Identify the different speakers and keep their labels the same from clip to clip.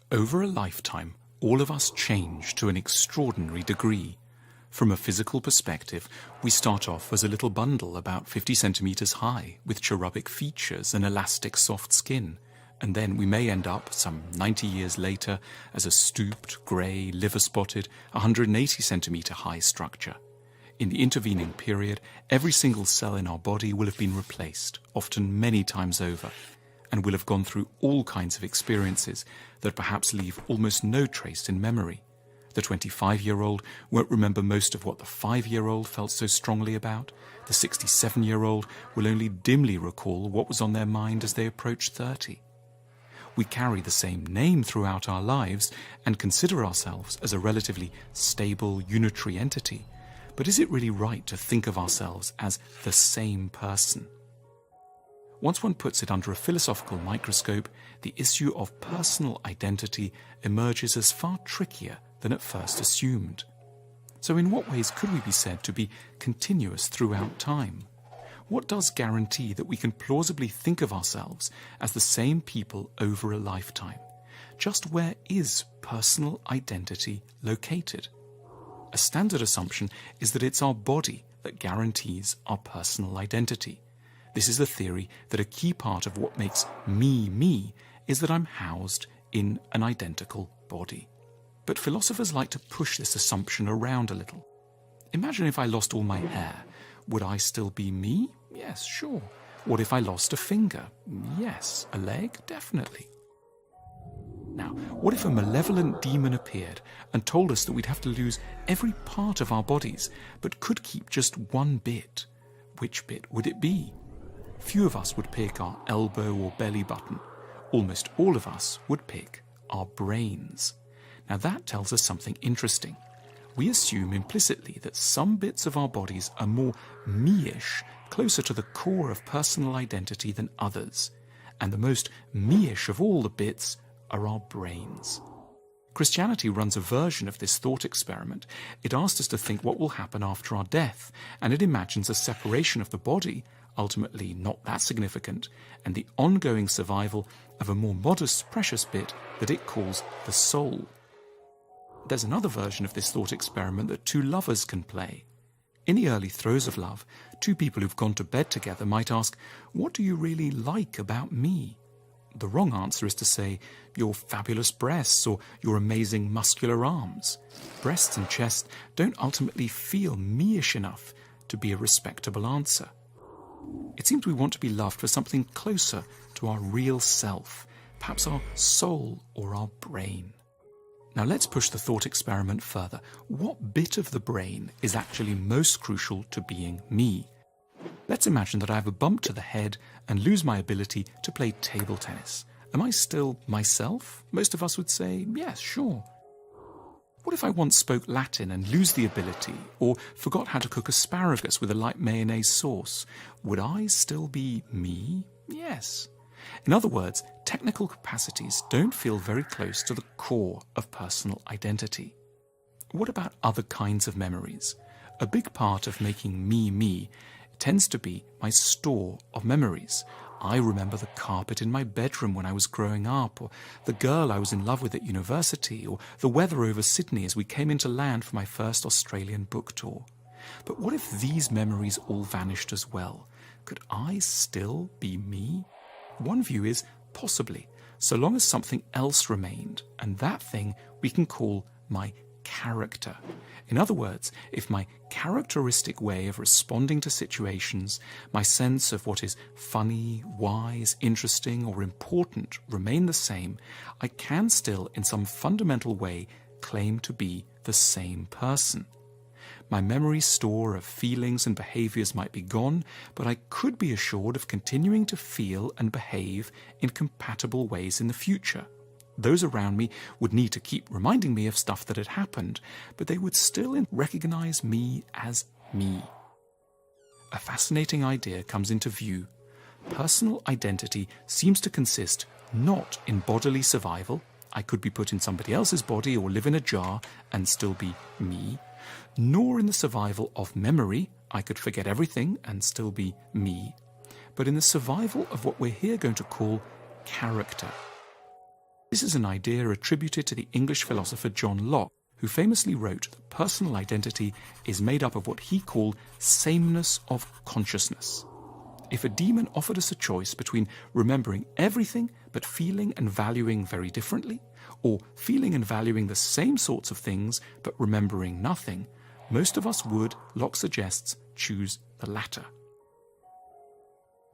Speaker 1: Over a lifetime, all of us change to an extraordinary degree. From a physical perspective, we start off as a little bundle about 50 centimeters high, with cherubic features and elastic soft skin, and then we may end up, some 90 years later, as a stooped, grey, liver-spotted, 180 centimeter high structure. In the intervening period, every single cell in our body will have been replaced, often many times over, and will have gone through all kinds of experiences that perhaps leave almost no trace in memory. The 25-year-old won't remember most of what the 5-year-old felt so strongly about. The 67-year-old will only dimly recall what was on their mind as they approach 30. We carry the same name throughout our lives and consider ourselves as a relatively stable, unitary entity. But is it really right to think of ourselves as the same person? Once one puts it under a philosophical microscope, the issue of personal identity emerges as far trickier than at first assumed. So in what ways could we be said to be continuous throughout time? What does guarantee that we can plausibly think of ourselves as the same people over a lifetime? Just where is personal identity located? A standard assumption is that it's our body that guarantees our personal identity. This is the theory that a key part of what makes me me is that I'm housed in an identical body. But philosophers like to push this assumption around a little. Imagine if I lost all my hair. Would I still be me? Yes, sure. What if I lost a finger? Yes. A leg? Definitely. Now, what if a malevolent demon appeared and told us that we'd have to lose every part of our bodies, but could keep just one bit? Which bit would it be? Few of us would pick our elbow or belly button. Almost all of us would pick our brains. Now that tells us something interesting. We assume implicitly that some bits of our bodies are more me-ish, closer to the core of personal identity than others. And the most me-ish of all the bits are our brains. Christianity runs a version of this thought experiment. It asks us to think what will happen after our death, and it imagines a separation of the body, ultimately not that significant, and the ongoing survival of a more modest, precious bit that it calls the soul. There's another version of this thought experiment that two lovers can play. In the early throes of love, two people who've gone to bed together might ask, "What do you really like about me?" The wrong answer is to say, "Your fabulous breasts," or "your amazing muscular arms." Breasts and chest don't ultimately feel me-ish enough to be a respectable answer. It seems we want to be loved for something closer to our real self, perhaps our soul or our brain. Now let's push the thought experiment further. What bit of the brain is actually most crucial to being me? Let's imagine that I have a bump to the head and lose my ability to play table tennis. Am I still myself? Most of us would say, yes, sure. What if I once spoke Latin and lose the ability, or forgot how to cook asparagus with a light mayonnaise sauce? Would I still be me? Yes. In other words, technical capacities don't feel very close to the core of personal identity. What about other kinds of memories? A big part of making me me tends to be my store of memories. I remember the carpet in my bedroom when I was growing up, or the girl I was in love with at university, or the weather over Sydney as we came into land for my first Australian book tour. But what if these memories all vanished as well? Could I still be me? One view is possibly, so long as something else remained, and that thing we can call my character. In other words, if my characteristic way of responding to situations, my sense of what is funny, wise, interesting, or important remain the same, I can still, in some fundamental way, claim to be the same person. My memory store of feelings and behaviors might be gone, but I could be assured of continuing to feel and behave in compatible ways in the future. Those around me would need to keep reminding me of stuff that had happened, but they would still recognize me as me. A fascinating idea comes into view. Personal identity seems to consist not in bodily survival. I could be put in somebody else's body or live in a jar and still be me, nor in the survival of memory. I could forget everything and still be me, but in the survival of what we're here going to call character. This is an idea attributed to the English philosopher John Locke, who famously wrote that personal identity is made up of what he called sameness of consciousness. If a demon offered us a choice between remembering everything but feeling and valuing very differently, or feeling and valuing the same sorts of things but remembering nothing, most of us would, Locke suggests, choose the latter.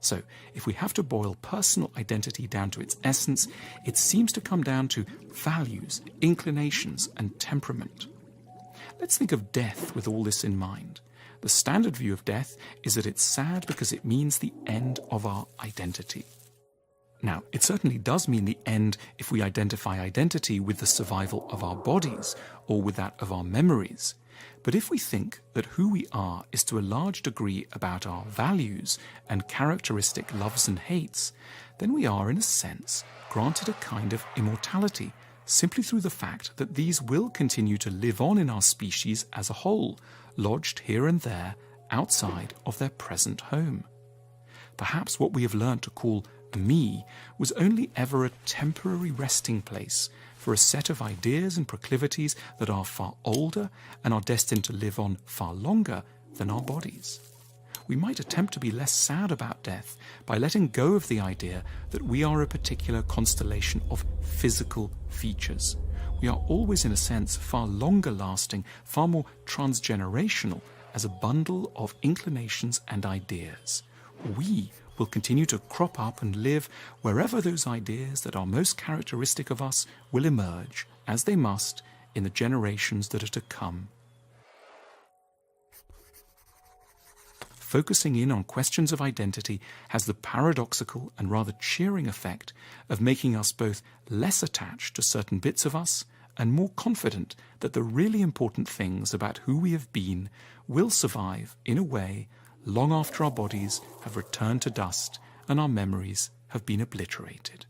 Speaker 1: So, if we have to boil personal identity down to its essence, it seems to come down to values, inclinations, and temperament. Let's think of death with all this in mind. The standard view of death is that it's sad because it means the end of our identity. Now, it certainly does mean the end if we identify identity with the survival of our bodies or with that of our memories. But if we think that who we are is to a large degree about our values and characteristic loves and hates, then we are, in a sense, granted a kind of immortality, simply through the fact that these will continue to live on in our species as a whole, lodged here and there outside of their present home. Perhaps what we have learned to call me was only ever a temporary resting place for a set of ideas and proclivities that are far older and are destined to live on far longer than our bodies. We might attempt to be less sad about death by letting go of the idea that we are a particular constellation of physical features. We are always, in a sense, far longer lasting, far more transgenerational as a bundle of inclinations and ideas. We will continue to crop up and live wherever those ideas that are most characteristic of us will emerge, as they must, in the generations that are to come. Focusing in on questions of identity has the paradoxical and rather cheering effect of making us both less attached to certain bits of us and more confident that the really important things about who we have been will survive, in a way, long after our bodies have returned to dust and our memories have been obliterated.